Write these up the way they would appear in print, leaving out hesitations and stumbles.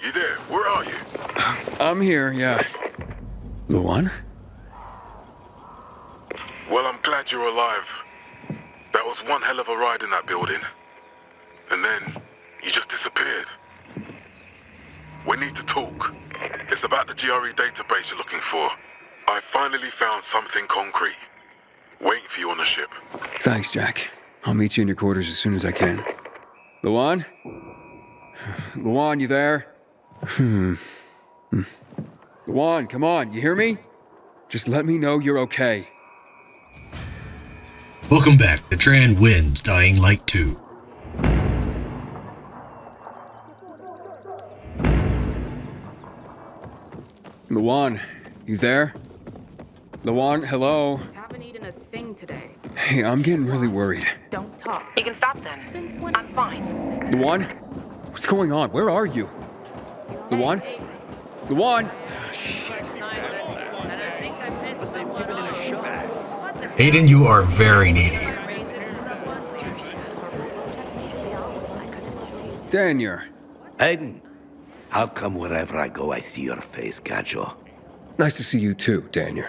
you there? Where are you? I'm here, yeah. Luan? Well, I'm glad you're alive. That was one hell of a ride in that building. And then, you just disappeared. We need to talk. It's about the GRE database you're looking for. I finally found something concrete. Waiting for you on the ship. Thanks, Jack. I'll meet you in your quarters as soon as I can. Luan? Luan, you there? Luan, come on, you hear me? Just let me know you're okay. Welcome back to Tran Wins Dying Light 2. Luan, you there? Luan, hello? Haven't eaten a thing today. Hey, I'm getting really worried. Don't talk. You can stop then. Since when? I'm fine. Luan? What's going on? Where are you? Luan? Luan? Shit. Aiden, you are very needy. Daniel. Aiden, how come wherever I go I see your face, Gajo? Nice to see you too, Daniel.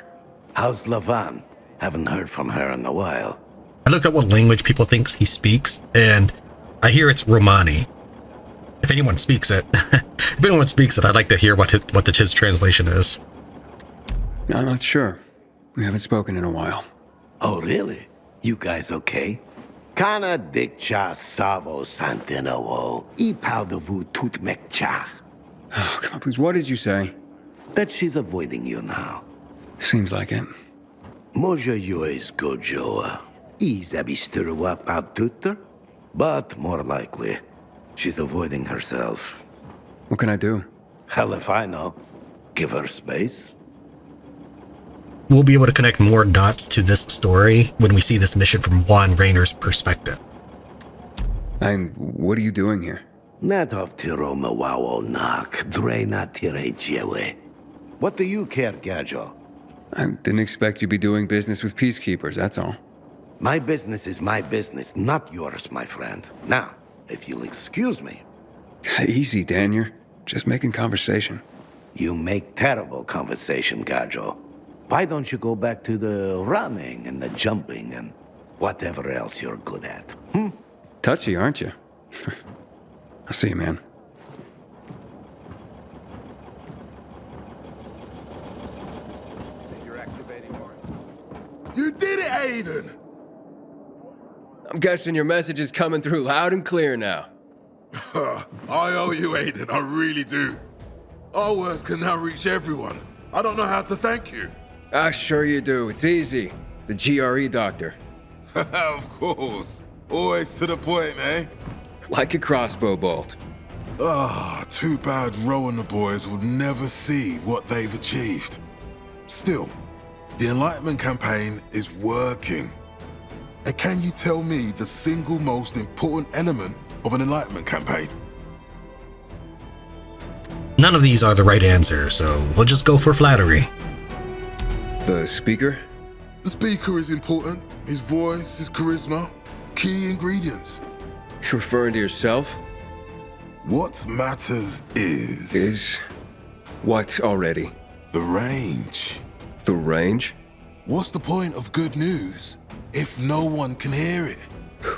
How's Lavan? Haven't heard from her in a while. I looked at what language people think he speaks, and I hear it's Romani. If anyone speaks it, I'd like to hear what his translation is. I'm not sure. We haven't spoken in a while. Oh, really? You guys okay? Kana dikcha savo santinawo, ipaudavu tutmekcha. Oh, come on, please, what did you say? Bet she's avoiding you now. Seems like it. Moja yois gojoa. Izabisturwa paututter? But more likely, she's avoiding herself. What can I do? Hell if I know. Give her space. We'll be able to connect more dots to this story when we see this mission from Juan Rayner's perspective. And what are you doing here? Natov tiroma wawo nak, drena tire jewe. What do you care, Gajo? I didn't expect you'd be doing business with peacekeepers, that's all. My business is my business, not yours, my friend. Now, if you'll excuse me. Easy, Daniel. Just making conversation. You make terrible conversation, Gajo. Why don't you go back to the running and the jumping and whatever else you're good at? Touchy, aren't you? I'll see you, man. You did it, Aiden! I'm guessing your message is coming through loud and clear now. I owe you, Aiden, I really do. Our words can now reach everyone. I don't know how to thank you. Sure you do. It's easy. The GRE doctor. Of course. Always to the point, eh? Like a crossbow bolt. Too bad Rowe and the boys would never see what they've achieved. Still, the Enlightenment Campaign is working. And can you tell me the single most important element of an Enlightenment Campaign? None of these are the right answer, so we'll just go for flattery. The speaker? The speaker is important. His voice, his charisma, key ingredients. You're referring to yourself? What matters is... Is what already? the range. The range? What's the point of good news if no one can hear it?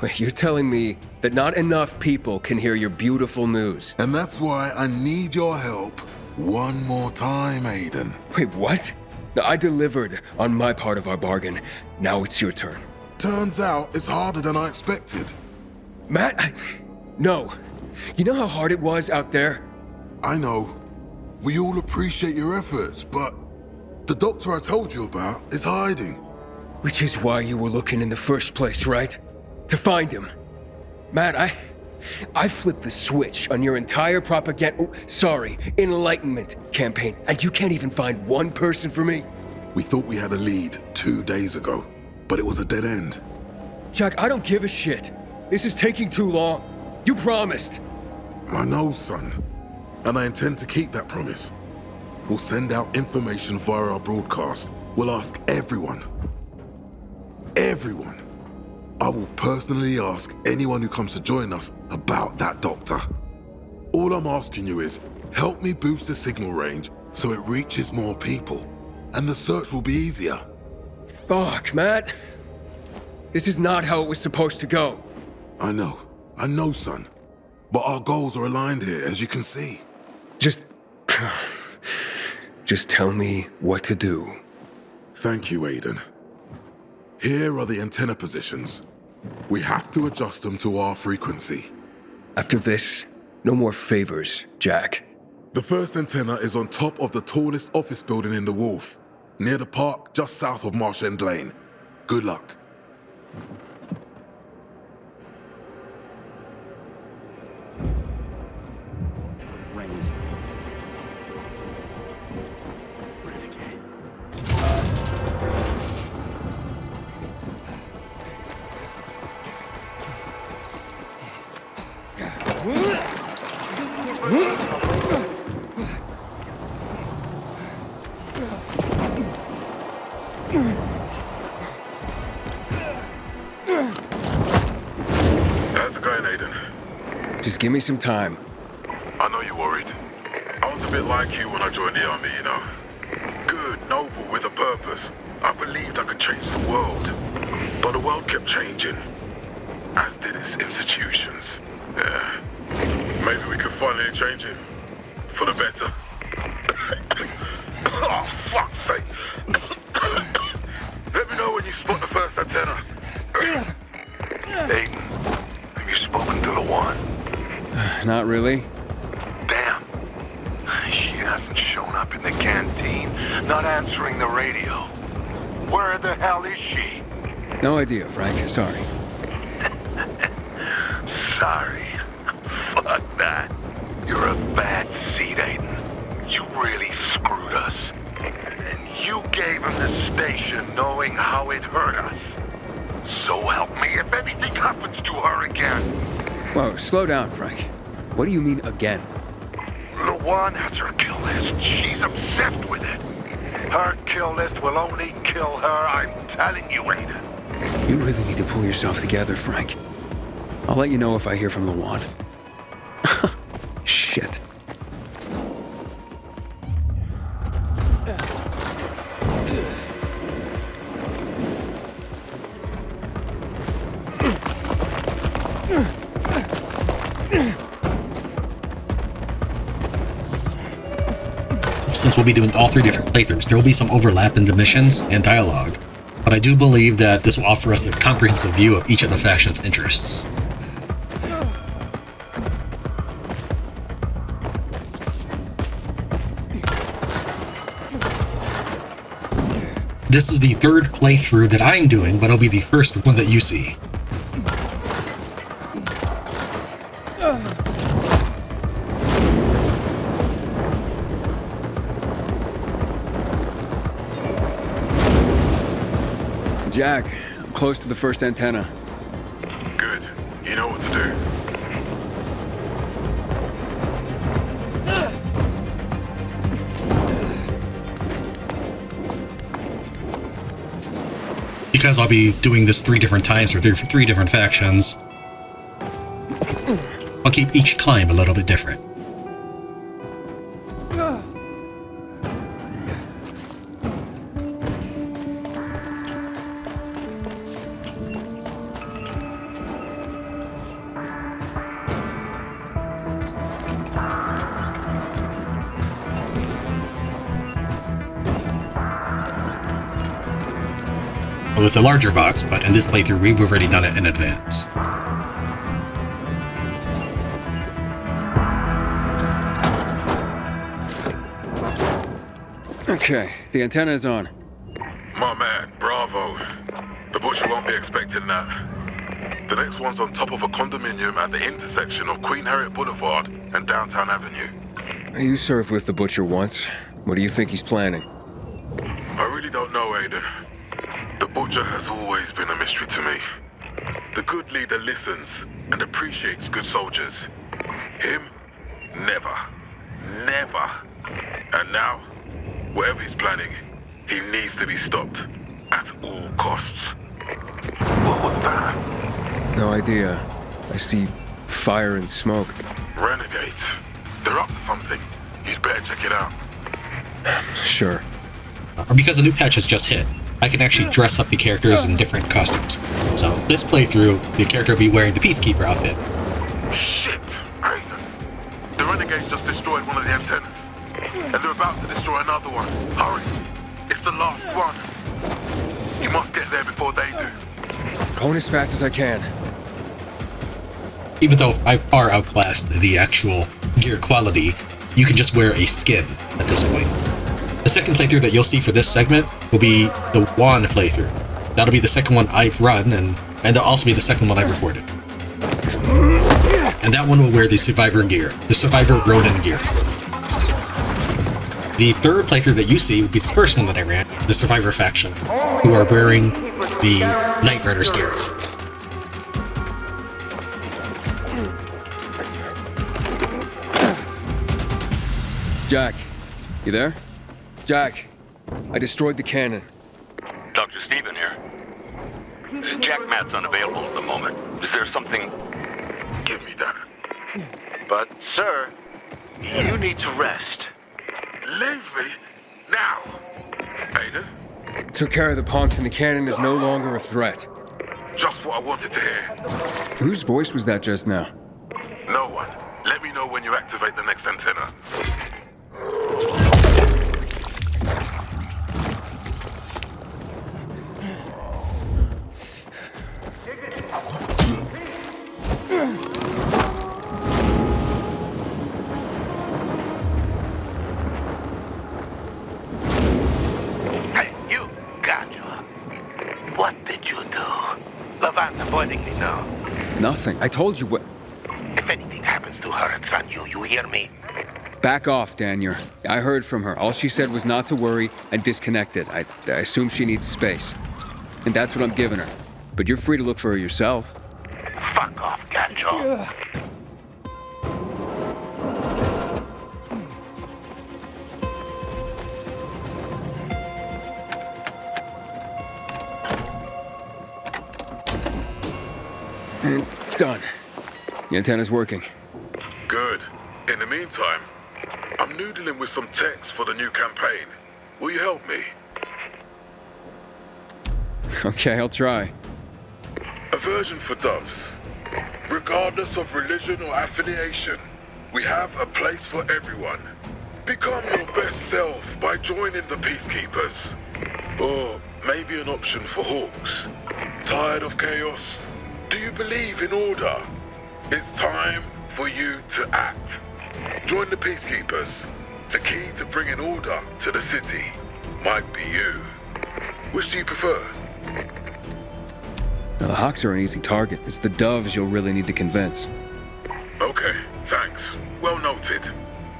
Wait, you're telling me that not enough people can hear your beautiful news? And that's why I need your help one more time, Aiden. Wait, what? I delivered on my part of our bargain. Now it's your turn. Turns out it's harder than I expected. Matt, no. You know how hard it was out there? I know. We all appreciate your efforts, but the doctor I told you about is hiding. Which is why you were looking in the first place, right? To find him. Matt, I flipped the switch on your entire Enlightenment campaign, and you can't even find one person for me? We thought we had a lead 2 days ago, but it was a dead end. Jack, I don't give a shit. This is taking too long. You promised. I know, son. And I intend to keep that promise. We'll send out information via our broadcast. We'll ask everyone. Everyone. I will personally ask anyone who comes to join us about that doctor. All I'm asking you is, Help me boost the signal range so it reaches more people, and the search will be easier. Fuck, Matt. This is not how it was supposed to go. I know, son. But our goals are aligned here, as you can see. Just tell me what to do. Thank you, Aiden. Here are the antenna positions. We have to adjust them to our frequency. After this, no more favors, Jack. The first antenna is on top of the tallest office building in the Wharf, near the park just south of Marsh End Lane. Good luck. Rings. How's it going, Aiden? Just give me some time. I know you're worried. I was a bit like you when I joined the army, you know. Good, noble, with a purpose. I believed I could change the world. But the world kept changing. As did its institutions. Yeah. Maybe we could finally change it. For the better. Oh, fuck's sake. Let me know when you spot the first antenna. Aiden, have you spoken to the one? Not really. Damn. She hasn't shown up in the canteen, not answering the radio. Where the hell is she? No idea, Frank. Sorry. Sorry. Fuck that. You're a bad seed, Aiden. You really screwed us. And you gave him the station knowing how it hurt us. So help me if anything happens to her again. Whoa, slow down, Frank. What do you mean, again? Luan has her kill list. She's obsessed with it. Her kill list will only kill her, I'm telling you, Aiden. You really need to pull yourself together, Frank. I'll let you know if I hear from Luan. Shit. Since we'll be doing all 3 different playthroughs, there will be some overlap in the missions and dialogue, but I do believe that this will offer us a comprehensive view of each of the faction's interests. This is the 3rd playthrough that I'm doing, but it'll be the first one that you see. Jack, I'm close to the first antenna. Good. You know what to do. Because I'll be doing this 3 different times for 3 different factions, I'll keep each climb a little bit different. With a larger box, but in this playthrough we've already done it in advance. Okay, the antenna is on. My man, bravo. The butcher won't be expecting that. The next one's on top of a condominium at the intersection of Queen Harriet Boulevard and Downtown Avenue. You served with the butcher once. What do you think he's planning? I really don't know, Aiden. The butcher has always been a mystery to me. The good leader listens and appreciates good soldiers. Him? Never. Never. And now, whatever he's planning, he needs to be stopped at all costs. What was that? No idea. I see fire and smoke. Renegades. They're up to something. You'd better check it out. Sure. Because the new patch has just hit, I can actually dress up the characters in different costumes. So this playthrough, the character will be wearing the Peacekeeper outfit. Shit! Crazy. The Renegades just destroyed one of the antennas. And they're about to destroy another one. Hurry! It's the last one. You must get there before they do. Going as fast as I can. Even though I've far outclassed the actual gear quality, you can just wear a skin at this point. The second playthrough that you'll see for this segment will be the Juan playthrough. That'll be the second one I've run, and it'll also be the second one I've recorded. And that one will wear the Survivor gear, the Survivor Ronin gear. The third playthrough that you see will be the first one that I ran, the Survivor faction, who are wearing the Night Riders gear. Jack, you there? Jack, I destroyed the cannon. Dr. Stephen here. Jack Matt's unavailable at the moment. Is there something... Give me that. But, sir, you need to rest. Leave me now. Aiden, Took care of the punks and the cannon is no longer a threat. just what I wanted to hear. Whose voice was that just now? No one. Let me know when you activate the next antenna. Hey, you, Gajo. What did you do? Lavant avoiding me now. Nothing. I told you what. If anything happens to her, it's on you. You hear me? Back off, Daniel. I heard from her. All she said was not to worry and disconnected. I assume she needs space. And that's what I'm giving her. But you're free to look for her yourself. Fuck off, Gajo. And done. The antenna's working. Good. In the meantime, I'm noodling with some text for the new campaign. Will you help me? Okay, I'll try. A version for doves. Regardless of religion or affiliation, we have a place for everyone. Become your best self by joining the Peacekeepers. Or maybe an option for Hawks. Tired of chaos? Do you believe in order? It's time for you to act. Join the Peacekeepers. The key to bringing order to the city might be you. Which do you prefer? Now, the Hawks are an easy target. It's the doves you'll really need to convince. Okay, thanks. Well noted.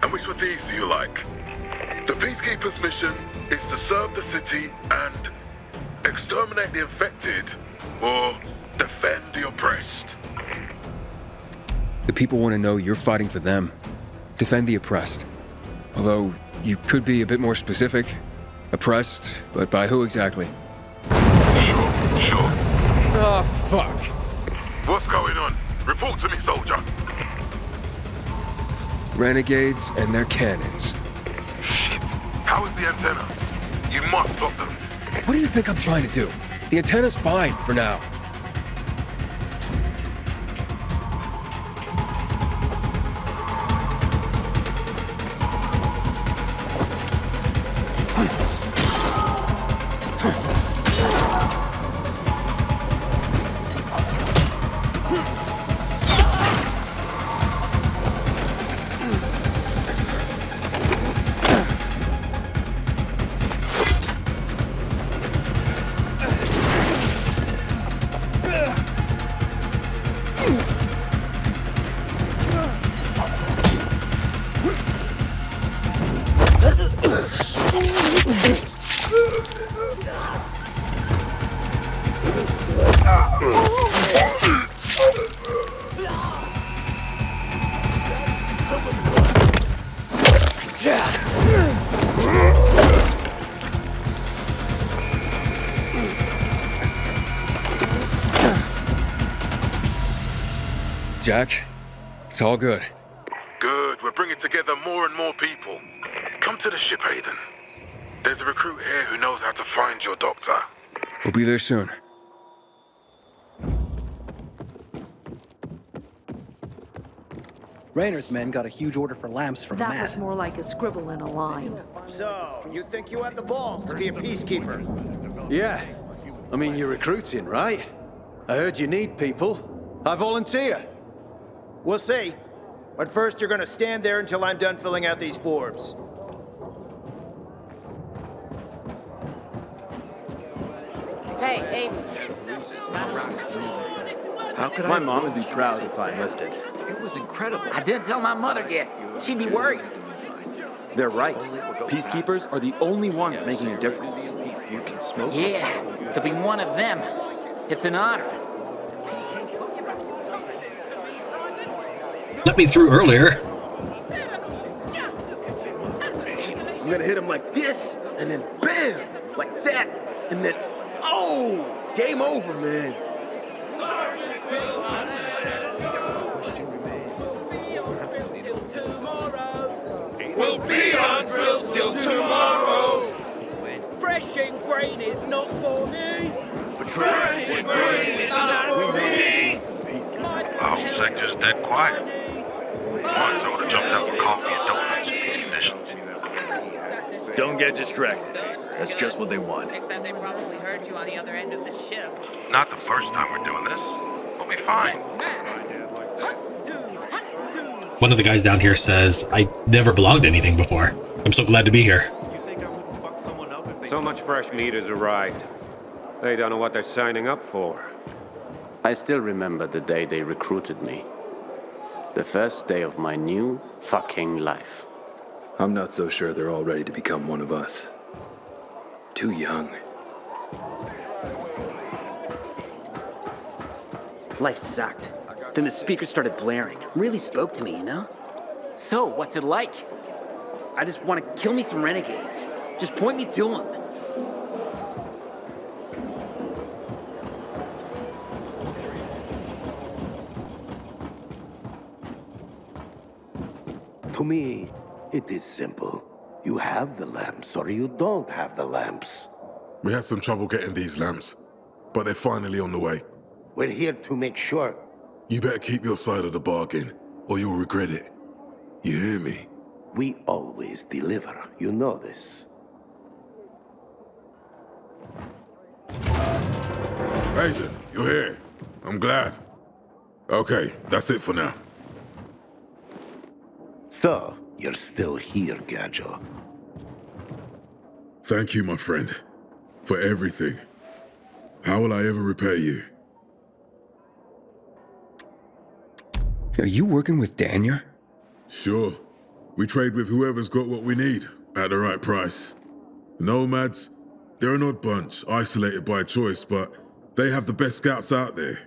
And which of these do you like? The Peacekeepers' mission is to serve the city and exterminate the infected, or defend the oppressed. The people want to know you're fighting for them. Defend the oppressed. Although, you could be a bit more specific. Oppressed, but by who exactly? Sure. Oh, fuck. What's going on? Report to me, soldier. Renegades and their cannons. Shit. How is the antenna? You must stop them. What do you think I'm trying to do? The antenna's fine for now. Jack, it's all good. Good, we're bringing together more and more people. Come to the ship, Aiden. There's a recruit here who knows how to find your doctor. We'll be there soon. Raynor's men got a huge order for lamps from That Matt. was more like a scribble in a line. So, you think you have the balls to be a peacekeeper? Yeah. I mean, you're recruiting, right? I heard you need people. I volunteer. We'll see. But first, you're gonna stand there until I'm done filling out these forms. Hey, Aiden. How could my mom would be proud if I enlisted? It was incredible. I didn't tell my mother yet. She'd be worried. They're right. Peacekeepers are the only ones making a difference. You can smoke. Yeah, to be one of them. It's an honor. Let me through earlier. I'm gonna hit him like this, and then bam! Like that, and then, oh! Game over, man. We'll be on drills till tomorrow. Fresh and green is not for me. Fresh and green is not for me. The whole sector's dead quiet. One order jumped out for coffee and donuts in these conditions. Don't get distracted. That's just what they want. Except they probably heard you on the other end of the ship. Not the first time we're doing this. We'll be fine. One of the guys down here says, I never belonged to anything before. I'm so glad to be here. So much fresh meat has arrived. They don't know what they're signing up for. I still remember the day they recruited me. The first day of my new fucking life. I'm not so sure they're all ready to become one of us. Too young. Life sucked. Then the speaker started blaring. Really spoke to me, you know? So, what's it like? I just want to kill me some renegades. Just point me to them. To me, it is simple. You have the lamps or you don't have the lamps. We had some trouble getting these lamps, but they're finally on the way. We're here to make sure. You better keep your side of the bargain, or you'll regret it. You hear me? We always deliver. You know this. Aiden, you're here. I'm glad. Okay, that's it for now. So, you're still here, Gadjo. Thank you, my friend, for everything. How will I ever repay you? Are you working with Daniel? Sure. We trade with whoever's got what we need, at the right price. Nomads, they're an odd bunch, isolated by choice, but they have the best scouts out there.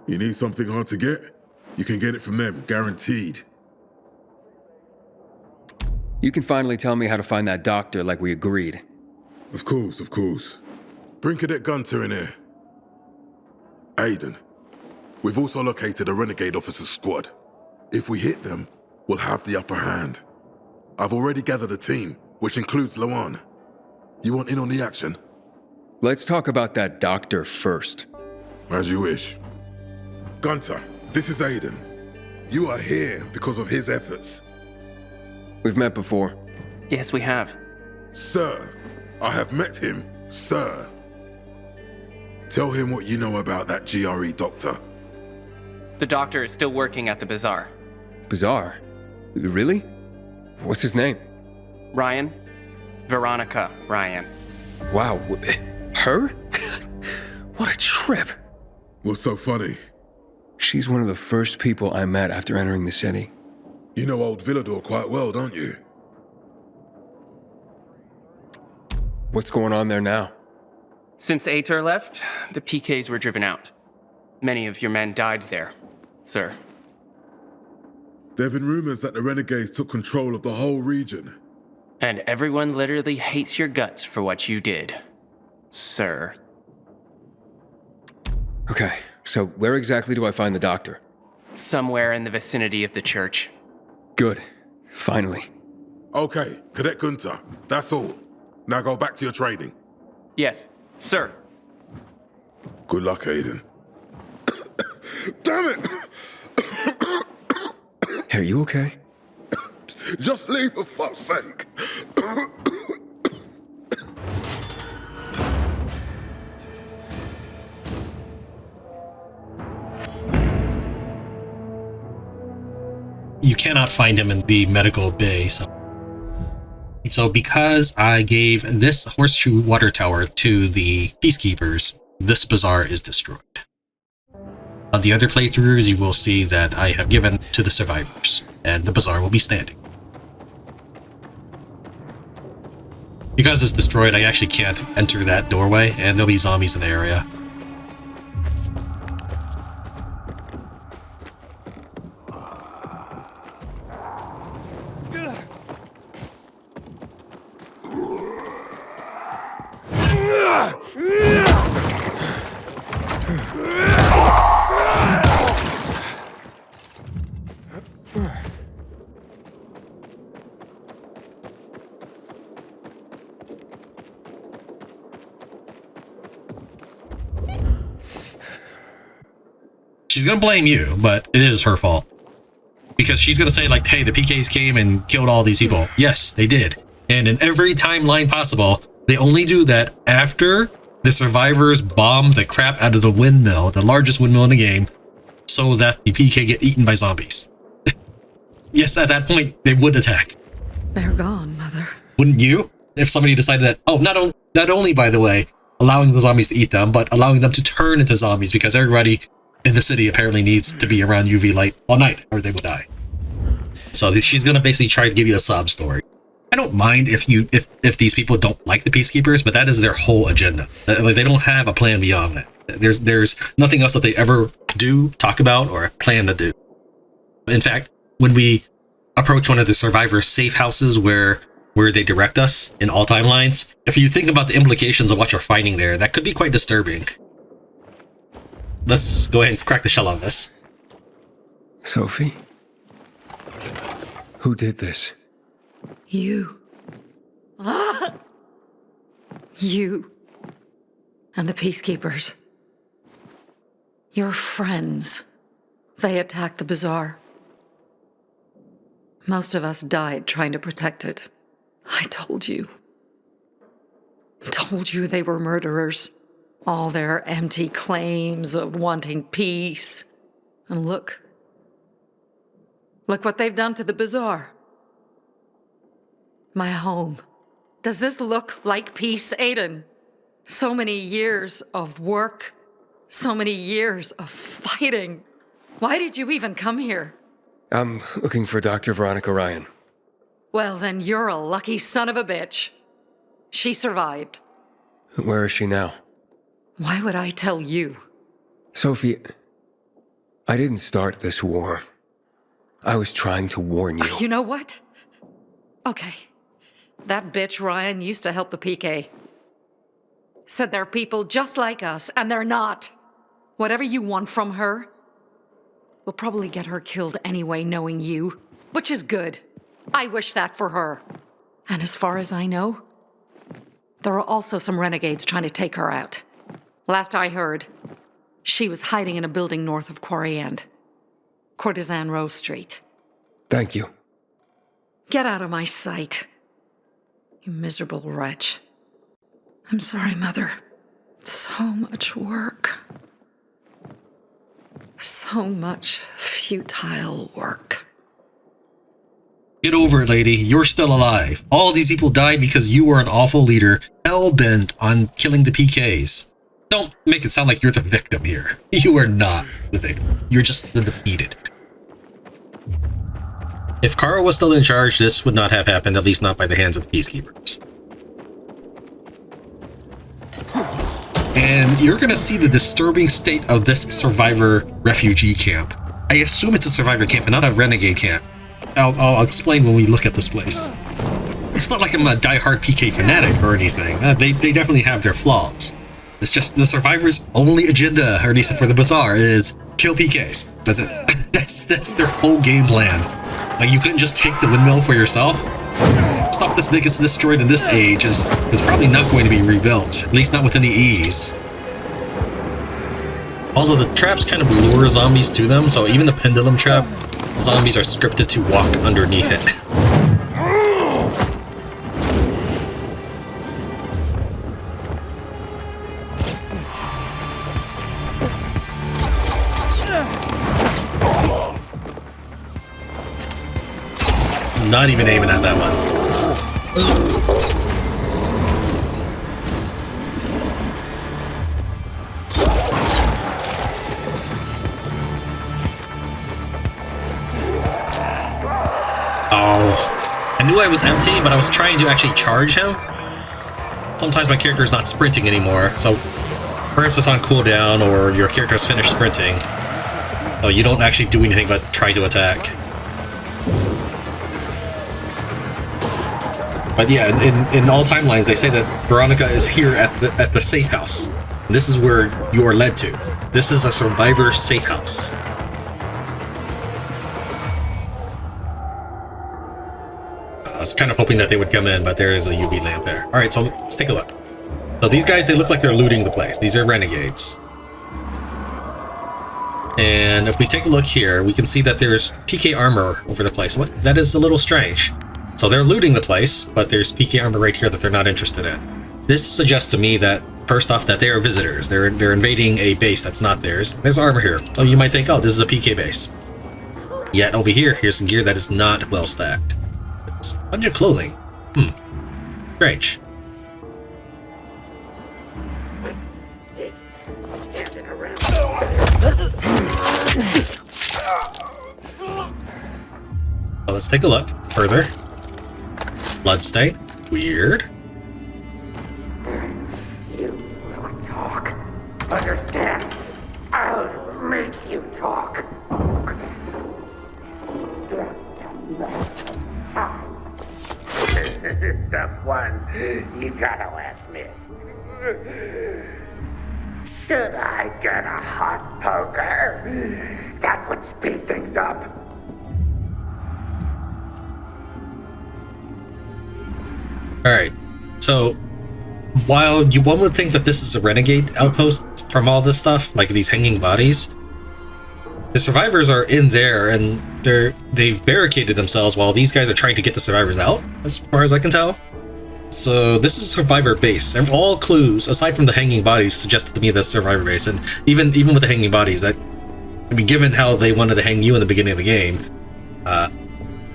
You need something hard to get? You can get it from them, guaranteed. You can finally tell me how to find that doctor like we agreed. Of course, of course. Bring Cadet Gunter in here. Aiden, we've also located a Renegade officer's squad. If we hit them, we'll have the upper hand. I've already gathered a team, which includes Lawan. You want in on the action? Let's talk about that doctor first. As you wish. Gunter, this is Aiden. You are here because of his efforts. We've met before. Yes, we have. Sir, I have met him, sir. Tell him what you know about that GRE doctor. The doctor is still working at the Bazaar. Bazaar? Really? What's his name? Ryan? Veronica Ryan. Wow, her? What a trip. What's so funny? She's one of the first people I met after entering the city. You know old Villador quite well, don't you? What's going on there now? Since Ater left, the PKs were driven out. Many of your men died there, sir. There have been rumors that the Renegades took control of the whole region. And everyone literally hates your guts for what you did, sir. Okay, so where exactly do I find the doctor? Somewhere in the vicinity of the church. Good. Finally. Okay, Cadet Gunter, that's all. Now go back to your training. Yes, sir. Good luck, Aiden. Damn it! Hey, are you okay? Just leave for fuck's sake. You cannot find him in the medical bay. So because I gave this horseshoe water tower to the peacekeepers, this bazaar is destroyed. On the other playthroughs, you will see that I have given to the survivors, and the bazaar will be standing. Because it's destroyed, I actually can't enter that doorway, and there'll be zombies in the area. She's gonna blame you, but it is her fault. Because she's gonna say like, hey, the PKs came and killed all these people. Yes, they did. And in every timeline possible, they only do that after the survivors bomb the crap out of the windmill, the largest windmill in the game, so that the PK get eaten by zombies. Yes, at that point, they would attack. They're gone, Mother. Wouldn't you? If somebody decided that, oh, not only, by the way, allowing the zombies to eat them, but allowing them to turn into zombies, because everybody in the city apparently needs to be around UV light all night, or they will die. So she's gonna basically try to give you a sob story. I don't mind if these people don't like the peacekeepers, but that is their whole agenda. Like, they don't have a plan beyond that. There's nothing else that they ever do, talk about, or plan to do. In fact, when we approach one of the survivor safe houses where they direct us in all timelines, if you think about the implications of what you're finding there, that could be quite disturbing. Let's go ahead and crack the shell on this. Sophie? Who did this? You. You. And the peacekeepers. Your friends. They attacked the bazaar. Most of us died trying to protect it. I told you. Told you they were murderers. All their empty claims of wanting peace. And look. Look what they've done to the bazaar. My home. Does this look like peace, Aiden? So many years of work. So many years of fighting. Why did you even come here? I'm looking for Dr. Veronica Ryan. Well, then you're a lucky son of a bitch. She survived. Where is she now? Why would I tell you? Sophie, I didn't start this war. I was trying to warn you. You know what? Okay. That bitch Ryan used to help the PK. Said they're people just like us, and they're not. Whatever you want from her, we'll probably get her killed anyway, knowing you. Which is good. I wish that for her. And as far as I know, there are also some renegades trying to take her out. Last I heard, she was hiding in a building north of Courtesan Row Street. Thank you. Get out of my sight. You miserable wretch. I'm sorry, Mother. So much work. So much futile work. Get over it, lady. You're still alive. All these people died because you were an awful leader, hell-bent on killing the PKs. Don't make it sound like you're the victim here. You are not the victim. You're just the defeated. If Carl was still in charge, this would not have happened, at least not by the hands of the peacekeepers. And you're going to see the disturbing state of this survivor refugee camp. I assume it's a survivor camp and not a renegade camp. I'll explain when we look at this place. It's not like I'm a diehard PK fanatic or anything. They definitely have their flaws. It's just the survivors' only agenda, or at least for the bazaar, is kill PKs. That's it. That's their whole game plan. Like, you couldn't just take the windmill for yourself? Stuff that's destroyed in this age is probably not going to be rebuilt, at least not with any ease. Although the traps kind of lure zombies to them, so even the pendulum trap, zombies are scripted to walk underneath it. Not even aiming at that one. Oh, I knew I was empty, but I was trying to actually charge him. Sometimes my character is not sprinting anymore, so perhaps it's on cooldown or your character has finished sprinting. So you don't actually do anything but try to attack. But yeah, in all timelines, they say that Veronica is here at the safe house. This is where you are led to. This is a survivor safe house. I was kind of hoping that they would come in, but there is a UV lamp there. All right, so let's take a look. So these guys, they look like they're looting the place. These are renegades. And if we take a look here, we can see that there's PK armor over the place. What? That is a little strange. So they're looting the place, but there's PK armor right here that they're not interested in. This suggests to me that, first off, that they are visitors. They're invading a base that's not theirs. There's armor here. So you might think, oh, this is a PK base. Yet over here, here's some gear that is not well stacked. It's a bunch of clothing. Strange. So let's take a look further. Bloodstain. Weird. You will talk. Understand? I'll make you talk. Tough one, you gotta admit. Should I get a hot poker? That would speed things up. Alright, so while one would think that this is a renegade outpost from all this stuff, like these hanging bodies, the survivors are in there and they've barricaded themselves while these guys are trying to get the survivors out, as far as I can tell. So this is a survivor base, and all clues, aside from the hanging bodies, suggested to me that's survivor base. And even with the hanging bodies, that, I mean, given how they wanted to hang you in the beginning of the game,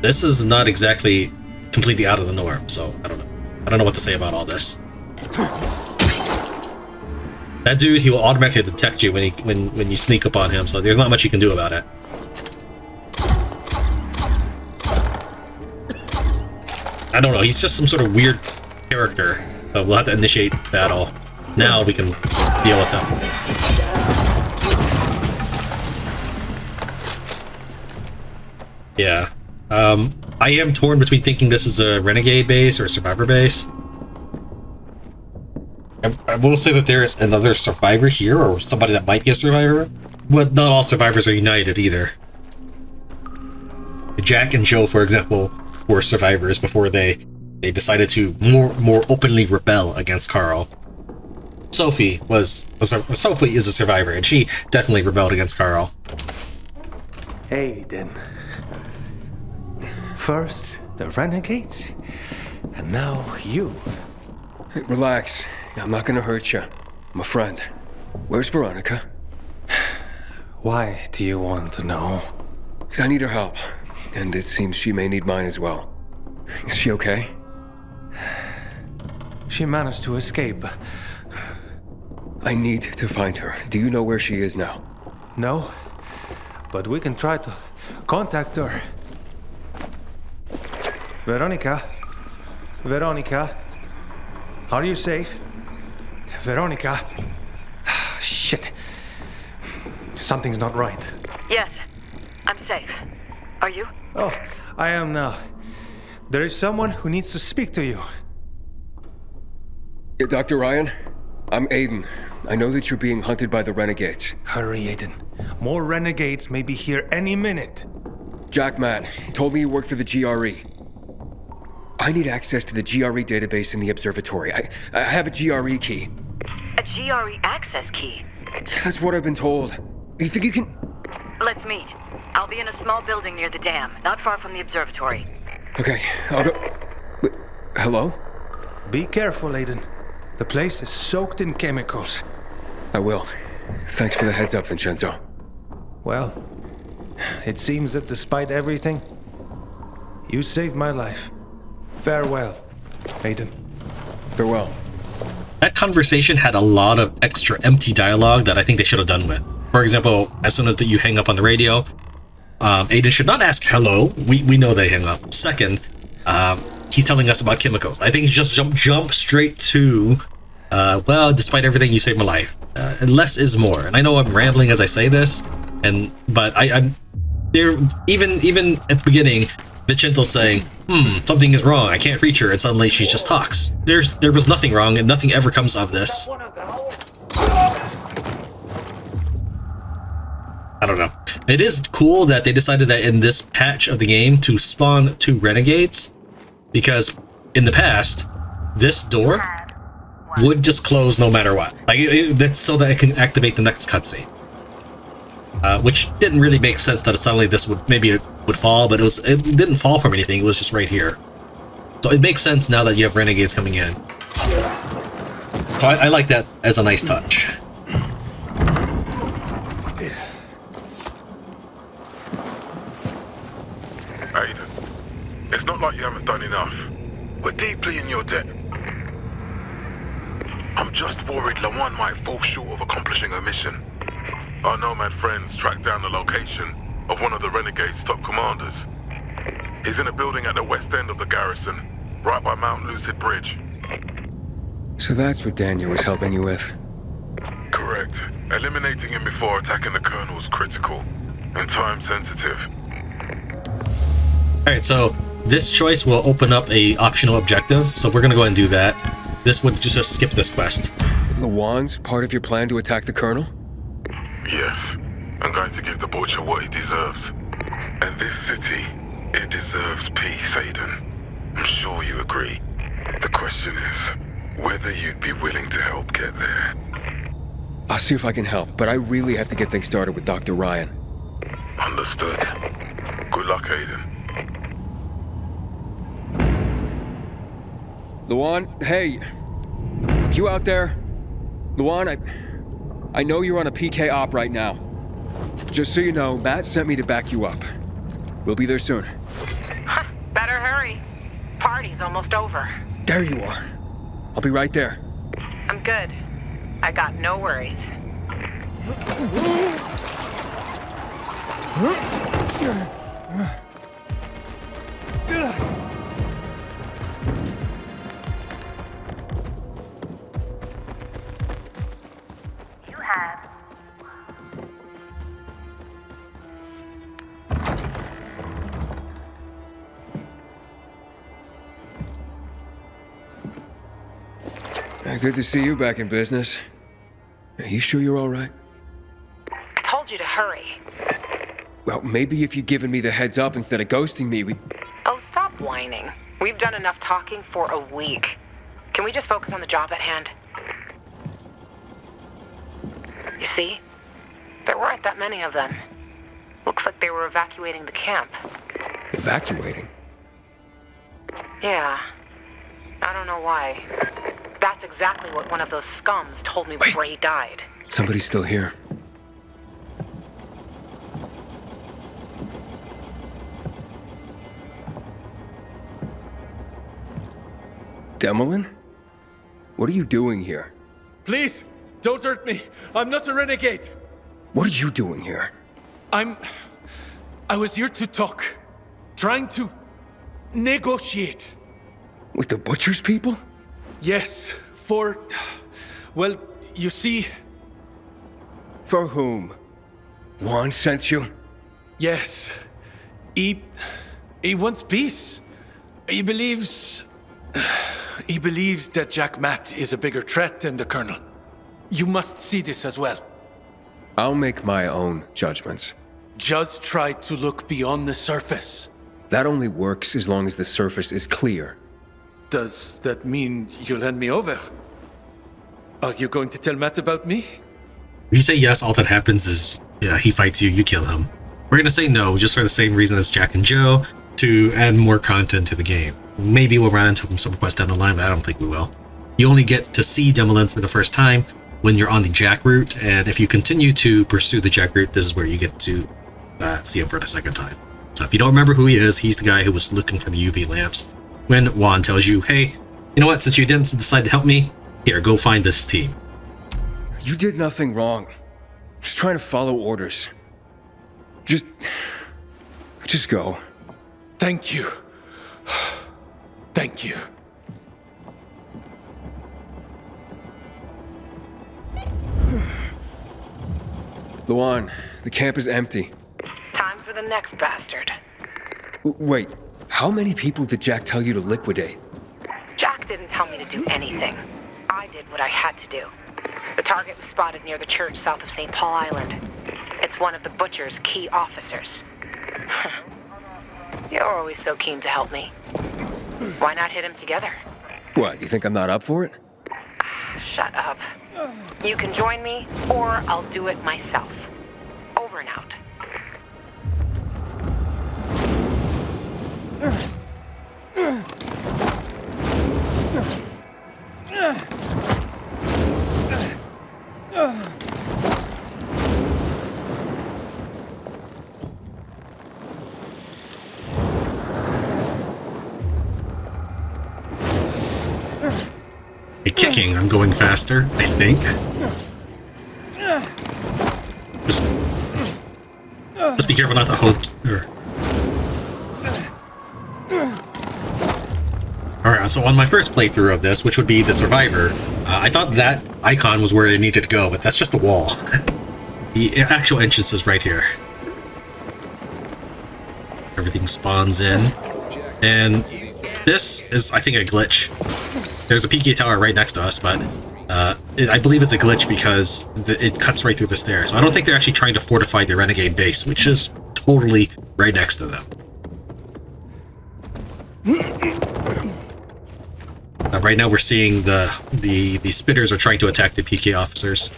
this is not exactly completely out of the norm. So I don't know what to say about all this. That dude, he will automatically detect you when you sneak up on him, so there's not much you can do about it. I don't know, he's just some sort of weird character, so we'll have to initiate battle. Now we can deal with him. Yeah. I am torn between thinking this is a renegade base or a survivor base. I will say that there is another survivor here, or somebody that might be a survivor, but not all survivors are united either. Jack and Joe, for example, were survivors before they decided to more openly rebel against Carl. Sophie is a survivor, and she definitely rebelled against Carl. Aiden. First the Renegades, and now you. Hey, relax. I'm not gonna hurt you. I'm a friend. Where's Veronica? Why do you want to know? Because I need her help, and it seems she may need mine as well. Is she okay? She managed to escape. I need to find her. Do you know where she is now? No, but we can try to contact her. Veronica? Veronica? Are you safe? Veronica? Shit. Something's not right. Yes, I'm safe. Are you? Oh, I am now. There is someone who needs to speak to you. Yeah, Dr. Ryan? I'm Aiden. I know that you're being hunted by the Renegades. Hurry, Aiden. More Renegades may be here any minute. Jack Matt. He told me you worked for the GRE. I need access to the GRE database in the observatory. I have a GRE key. A GRE access key? That's what I've been told. You think you can... Let's meet. I'll be in a small building near the dam, not far from the observatory. Okay, I'll go... Wait, hello? Be careful, Aiden. The place is soaked in chemicals. I will. Thanks for the heads up, Vincenzo. Well, it seems that despite everything, you saved my life. Farewell, Aiden. Farewell. That conversation had a lot of extra empty dialogue that I think they should have done with. For example, as soon as you hang up on the radio, Aiden should not ask hello. We know they hang up. Second, he's telling us about chemicals. I think he just jump straight to, well, despite everything, you saved my life. Less is more. And I know I'm rambling as I say this, but I'm there. Even at the beginning, Vincenzo's saying, something is wrong. I can't reach her, and suddenly she just talks. There was nothing wrong, and nothing ever comes of this. I don't know. It is cool that they decided that in this patch of the game to spawn 2 Renegades, because in the past, this door would just close no matter what. Like that's so that it can activate the next cutscene. Which didn't really make sense that suddenly this would fall, but it didn't fall from anything. It was just right here. So it makes sense now that you have Renegades coming in. So I like that as a nice touch. Aiden, it's not like you haven't done enough. We're deeply in your debt. I'm just worried Lawan might fall short of accomplishing her mission. Our nomad friends tracked down the location of one of the Renegades' top commanders. He's in a building at the west end of the garrison, right by Mount Lucid Bridge. So that's what Daniel was helping you with? Correct. Eliminating him before attacking the colonel is critical and time-sensitive. Alright, so this choice will open up a optional objective, so we're gonna go ahead and do that. This would just skip this quest. Lawan's part of your plan to attack the colonel? Yes. I'm going to give the Butcher what he deserves. And this city, it deserves peace, Aiden. I'm sure you agree. The question is whether you'd be willing to help get there. I'll see if I can help, but I really have to get things started with Dr. Ryan. Understood. Good luck, Aiden. Lawan, hey. You out there? Lawan, I know you're on a PK op right now. Just so you know, Matt sent me to back you up. We'll be there soon. Better hurry. Party's almost over. There you are. I'll be right there. I'm good. I got no worries. Good to see you back in business. Are you sure you're all right? I told you to hurry. Well, maybe if you'd given me the heads up instead of ghosting me, we... Oh, stop whining. We've done enough talking for a week. Can we just focus on the job at hand? You see? There weren't that many of them. Looks like they were evacuating the camp. Evacuating? Yeah. I don't know why. That's exactly what one of those scums told me before he died. Somebody's still here. Demelin? What are you doing here? Please, don't hurt me. I'm not a renegade. What are you doing here? I was here to talk. Trying to negotiate. With the Butcher's people? Yes, well, you see... For whom? Juan sent you? Yes. He wants peace. He believes that Jack Matt is a bigger threat than the Colonel. You must see this as well. I'll make my own judgments. just try to look beyond the surface. That only works as long as the surface is clear. Does that mean you'll hand me over? Are you going to tell Matt about me? If you say yes, all that happens is, yeah, he fights you, you kill him. We're gonna say no, just for the same reason as Jack and Joe, to add more content to the game. Maybe we'll run into some quests down the line, but I don't think we will. You only get to see Demolin for the first time when you're on the Jack route, and if you continue to pursue the Jack route, this is where you get to see him for the second time. So if you don't remember who he is, he's the guy who was looking for the UV lamps. When Juan tells you, hey, you know what, since you didn't decide to help me, here, go find this team. You did nothing wrong. Just trying to follow orders. Just go. Thank you. Thank you. Luan, the camp is empty. Time for the next bastard. Wait, how many people did Jack tell you to liquidate? Jack didn't tell me to do anything. I did what I had to do. The target was spotted near the church south of St. Paul Island. It's one of the Butcher's key officers. You're always so keen to help me. Why not hit him together? What, you think I'm not up for it? Shut up. You can join me, or I'll do it myself. Over and out. Kicking, I'm going faster, I think. Just be careful not to hold. Alright, so on my first playthrough of this, which would be the Survivor, I thought that icon was where it needed to go, but that's just a wall. The actual entrance is right here. Everything spawns in. And this is, I think, a glitch. There's a PK tower right next to us, but I believe it's a glitch because it cuts right through the stairs. So I don't think they're actually trying to fortify the Renegade base, which is totally right next to them. Right now we're seeing the spitters are trying to attack the PK officers.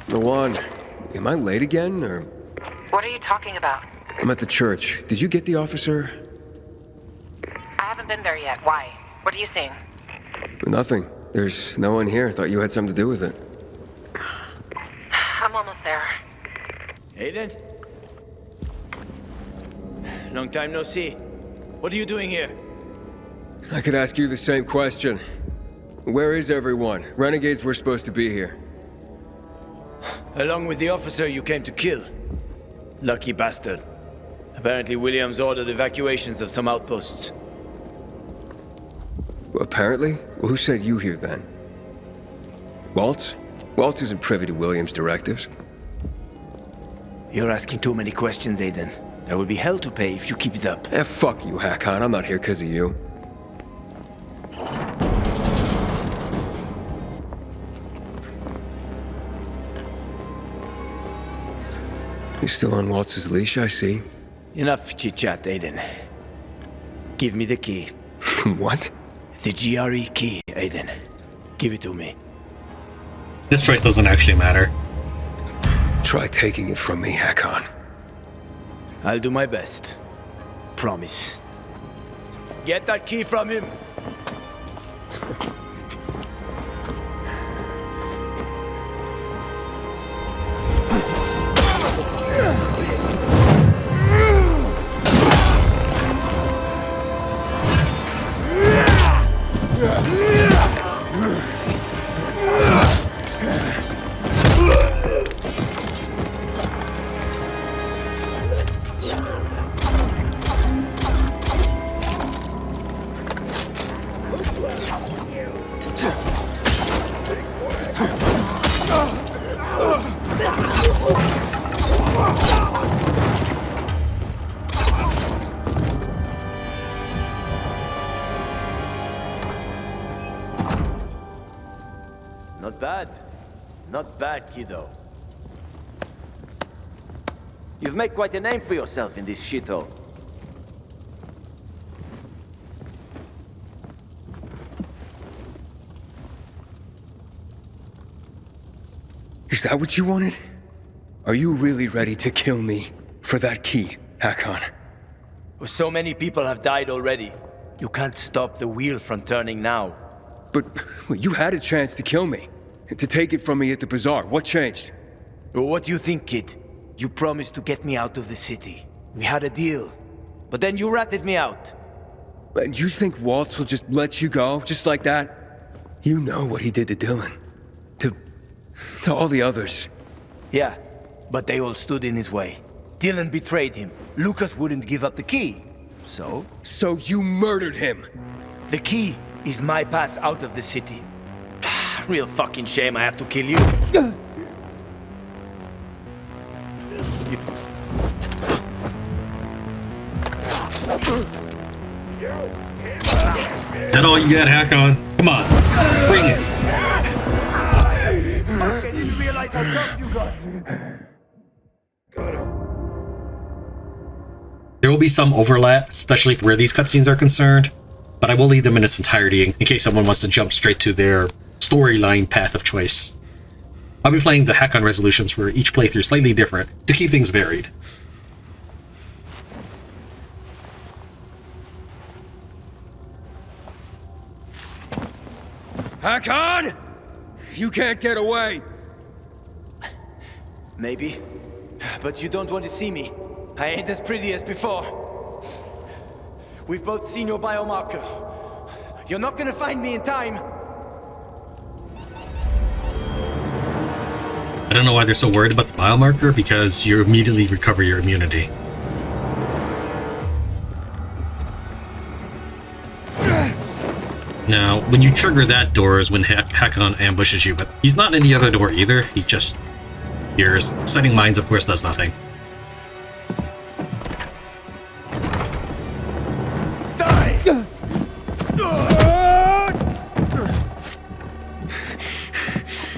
Luan, am I late again, or...? What are you talking about? I'm at the church. Did you get the officer? I haven't been there yet. Why? What are you seeing? Nothing. There's no one here. Thought you had something to do with it. I'm almost there. Hey then. Long time no see. What are you doing here? I could ask you the same question. Where is everyone? Renegades were supposed to be here. Along with the officer you came to kill. Lucky bastard. Apparently Williams ordered evacuations of some outposts. Apparently? Well, who said you here then? Waltz? Waltz isn't privy to Williams' directives. You're asking too many questions, Aiden. There will be hell to pay if you keep it up. Fuck you, Hakon. I'm not here because of you. You're still on Waltz's leash, I see. Enough chit-chat, Aiden. Give me the key. What? The GRE key, Aiden. Give it to me. This choice doesn't actually matter. Try taking it from me, Hakon. I'll do my best. Promise. Get that key from him! Not bad. Not bad, kiddo. You've made quite a name for yourself in this shithole. Is that what you wanted? Are you really ready to kill me for that key, Hakon? Well, so many people have died already. You can't stop the wheel from turning now. But well, you had a chance to kill me. To take it from me at the Bazaar. What changed? Well, what do you think, kid? You promised to get me out of the city. We had a deal. But then you ratted me out. And you think Waltz will just let you go, just like that? You know what he did to Dylan. To all the others. Yeah, but they all stood in his way. Dylan betrayed him. Lucas wouldn't give up the key. So? So you murdered him! The key is my pass out of the city. Real fucking shame I have to kill you. Is that all you got, Hakon? Come on, bring it. I didn't realize how tough you got. There will be some overlap, especially where these cutscenes are concerned, but I will leave them in its entirety in case someone wants to jump straight to their storyline path of choice. I'll be playing the Hakon resolutions where each playthrough is slightly different to keep things varied. Hakon! You can't get away! Maybe. But you don't want to see me. I ain't as pretty as before. We've both seen your biomarker. You're not gonna find me in time. I don't know why they're so worried about the biomarker, because you immediately recover your immunity. Now, when you trigger that door is when Hakon ambushes you, but he's not in the other door either. He just appears. Setting mines, of course, does nothing. Die!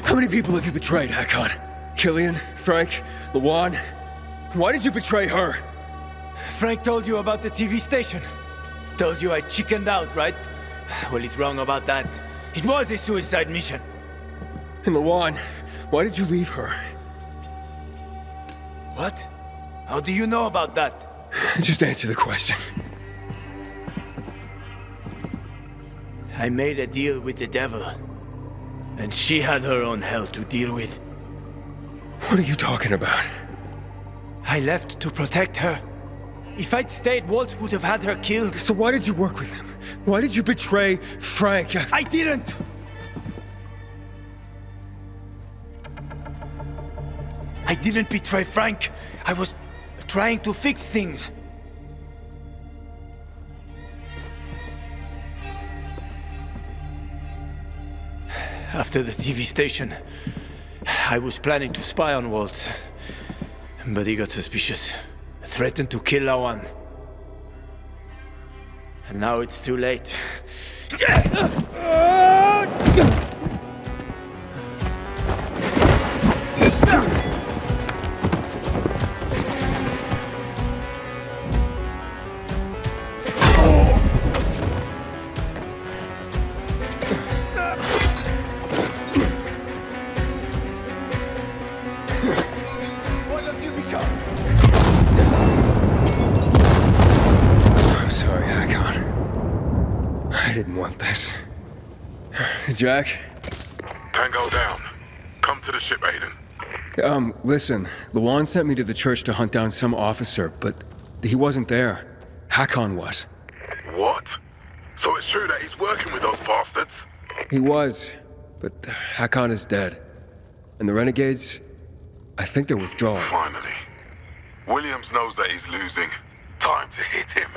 How many people have you betrayed, Hakon? Killian? Frank? Luan? Why did you betray her? Frank told you about the TV station. Told you I chickened out, right? Well, he's wrong about that. It was a suicide mission. And Luan, why did you leave her? What? How do you know about that? Just answer the question. I made a deal with the devil. And she had her own hell to deal with. What are you talking about? I left to protect her. If I'd stayed, Walt would have had her killed. So why did you work with him? Why did you betray Frank? I didn't! I didn't betray Frank. I was trying to fix things. After the TV station, I was planning to spy on Waltz. But he got suspicious. Threatened to kill Lawan. And now it's too late. Jack? Tango down. Come to the ship, Aiden. Listen. Luan sent me to the church to hunt down some officer, but he wasn't there. Hakon was. What? So it's true that he's working with those bastards? He was, but Hakon is dead. And the Renegades, I think they're withdrawing. Finally. Williams knows that he's losing. Time to hit him.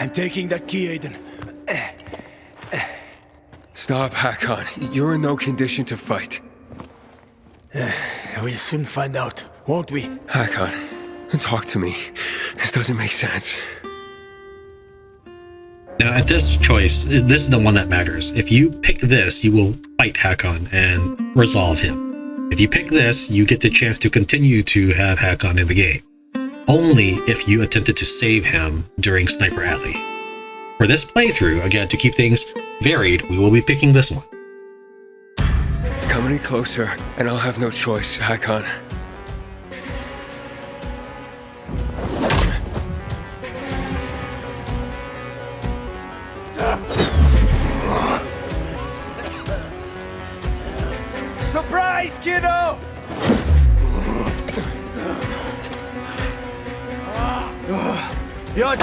I'm taking that key, Aiden. Stop, Hakon. You're in no condition to fight. We'll soon find out, won't we? Hakon, talk to me. This doesn't make sense. Now, at this choice, this is the one that matters. If you pick this, you will fight Hakon and resolve him. If you pick this, you get the chance to continue to have Hakon in the game. Only if you attempted to save him during Sniper Alley. For this playthrough, again, to keep things varied, we will be picking this one. Come any closer, and I'll have no choice, Hakon. Surprise, kiddo! You're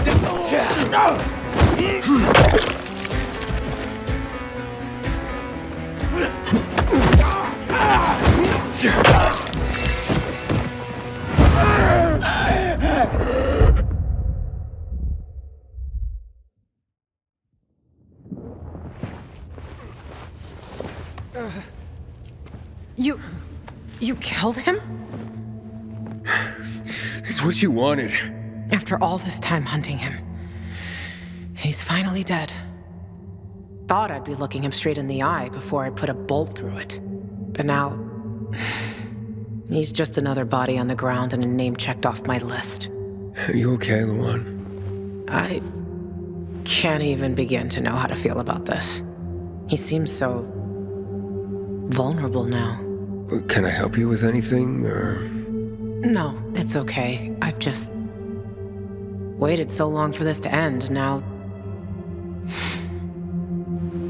You killed him? It's what you wanted. After all this time hunting him, he's finally dead. Thought I'd be looking him straight in the eye before I put a bolt through it. But now, he's just another body on the ground and a name checked off my list. Are you okay, Luan? I can't even begin to know how to feel about this. He seems so vulnerable now. Can I help you with anything, or...? No, it's okay. I've just waited so long for this to end. Now,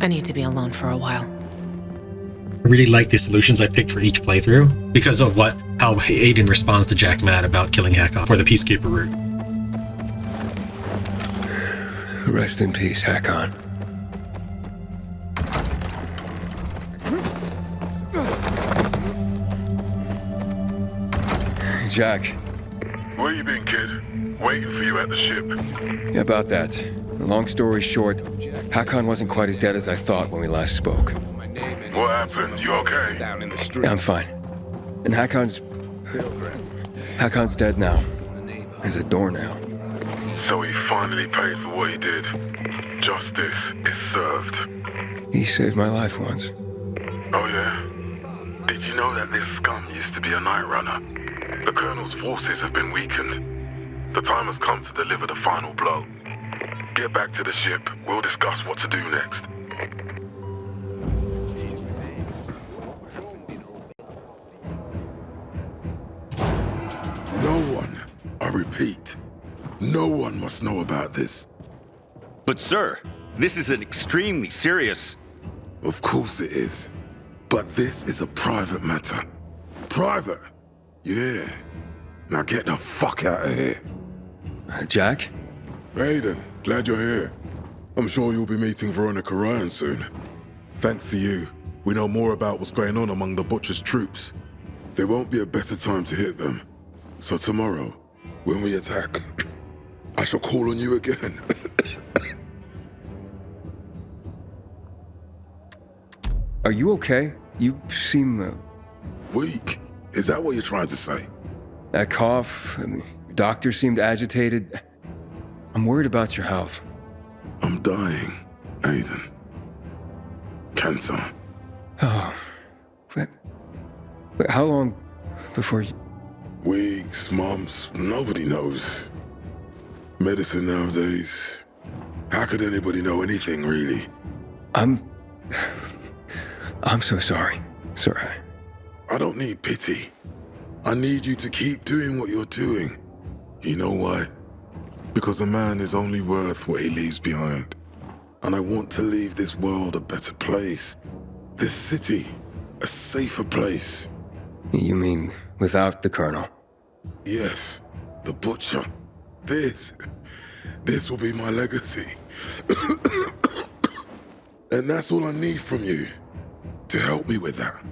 I need to be alone for a while. I really like the solutions I picked for each playthrough because of how Aiden responds to Jack Matt about killing Hakon for the Peacekeeper route. Rest in peace, Hakon. Jack. Where you been, kid? Waiting for you at the ship. Yeah, about that. Long story short, Hakon wasn't quite as dead as I thought when we last spoke. What happened? You okay? Yeah, I'm fine. And Hakon's dead now. As a doornail. So he finally paid for what he did. Justice is served. He saved my life once. Oh yeah? Did you know that this scum used to be a night runner? The Colonel's forces have been weakened. The time has come to deliver the final blow. Get back to the ship. We'll discuss what to do next. No one, I repeat, no one must know about this. But sir, this is an extremely serious... Of course it is. But this is a private matter. Private? Yeah. Now get the fuck out of here. Jack? Aiden, glad you're here. I'm sure you'll be meeting Veronica Ryan soon. Thanks to you, we know more about what's going on among the Butcher's troops. There won't be a better time to hit them. So tomorrow, when we attack, I shall call on you again. Are you okay? You seem... Weak? Is that what you're trying to say? That cough, doctor seemed agitated. I'm worried about your health. I'm dying, Aiden. Cancer. Oh. But how long before you... Weeks, months, nobody knows. Medicine nowadays. How could anybody know anything, really? I'm so sorry. Sorry. I don't need pity. I need you to keep doing what you're doing. You know why? Because a man is only worth what he leaves behind. And I want to leave this world a better place. This city, a safer place. You mean without the Colonel? Yes, the Butcher. This will be my legacy. And that's all I need from you, to help me with that.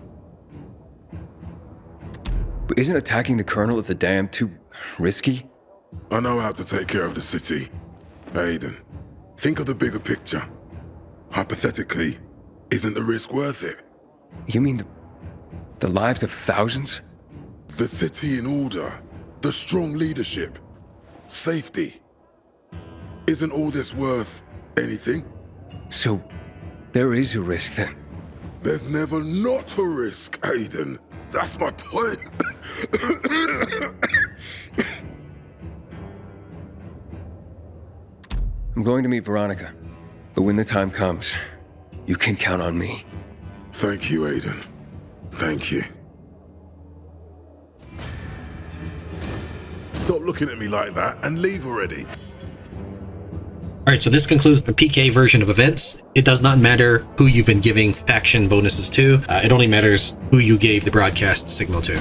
But isn't attacking the Colonel at the dam too risky? I know how to take care of the city. Aiden, think of the bigger picture. Hypothetically, isn't the risk worth it? You mean the lives of thousands? The city in order, the strong leadership, safety. Isn't all this worth anything? So, there is a risk then? There's never not a risk, Aiden. That's my point. I'm going to meet Veronica, but when the time comes, you can count on me. Thank you, Aiden. Thank you. Stop looking at me like that and leave already. Alright, so this concludes the PK version of events. It does not matter who you've been giving faction bonuses to. It only matters who you gave the broadcast signal to.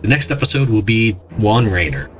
The next episode will be Juan Raynor.